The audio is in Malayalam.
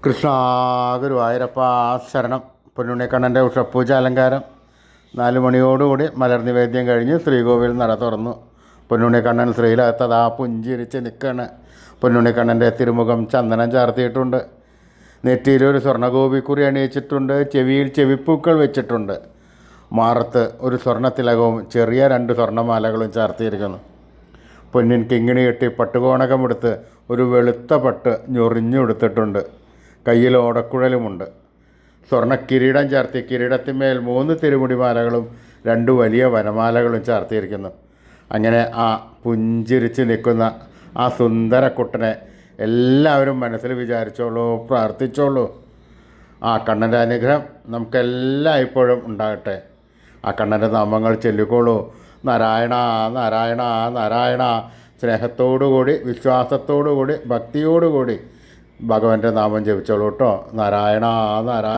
കൃഷ്ണ ഗുരുവായൂരപ്പ ശരണം. പൊന്നുണ്ണിക്കണ്ണൻ്റെ ഉഷപ്പൂജ അലങ്കാരം 4 മണിയോടുകൂടി മലർനിവേദ്യം കഴിഞ്ഞ് ശ്രീകോവിൽ നട തുറന്നു. പൊന്നുണ്ണിക്കണ്ണൻ ശ്രീലകത്തതാ പുഞ്ചിരിച്ച് നിൽക്കുകയാണ്. പൊന്നുണ്ണിക്കണ്ണൻ്റെ തിരുമുഖം ചന്ദനം ചാർത്തിയിട്ടുണ്ട്. നെറ്റിയിലൊരു സ്വർണ്ണഗോപിക്കുറി അണിയിച്ചിട്ടുണ്ട്. ചെവിയിൽ ചെവിപ്പൂക്കൾ വെച്ചിട്ടുണ്ട്. മാറത്ത് ഒരു സ്വർണ്ണത്തിലകവും ചെറിയ 2 സ്വർണ്ണമാലകളും ചാർത്തിയിരിക്കുന്നു. പൊന്നിൻ കിങ്ങിണി കെട്ടി പട്ടുകോണകമെടുത്ത് ഒരു വെളുത്ത പട്ട് ഞൊറിഞ്ഞെടുത്തിട്ടുണ്ട്. കയ്യിൽ ഓടക്കുഴലുമുണ്ട്. സ്വർണ്ണ കിരീടം ചാർത്തി കിരീടത്തിന്മേൽ 3 തിരുമുടിമാലകളും 2 വലിയ വനമാലകളും ചാർത്തിയിരിക്കുന്നു. അങ്ങനെ ആ പുഞ്ചിരിച്ച് നിൽക്കുന്ന ആ സുന്ദരക്കുട്ടനെ എല്ലാവരും മനസ്സിൽ വിചാരിച്ചോളൂ, പ്രാർത്ഥിച്ചോളൂ. ആ കണ്ണൻ്റെ അനുഗ്രഹം നമുക്കെല്ലാം ഇപ്പോഴും ഉണ്ടാകട്ടെ. ആ കണ്ണൻ്റെ നാമങ്ങൾ ചൊല്ലിക്കോളൂ. നാരായണ നാരായണ നാരായണ. സ്നേഹത്തോടുകൂടി, വിശ്വാസത്തോടുകൂടി, ഭക്തിയോടുകൂടി ഭഗവാന്റെ നാമം ജപിച്ചോളൂ കേട്ടോ. നാരായണ നാരായണ.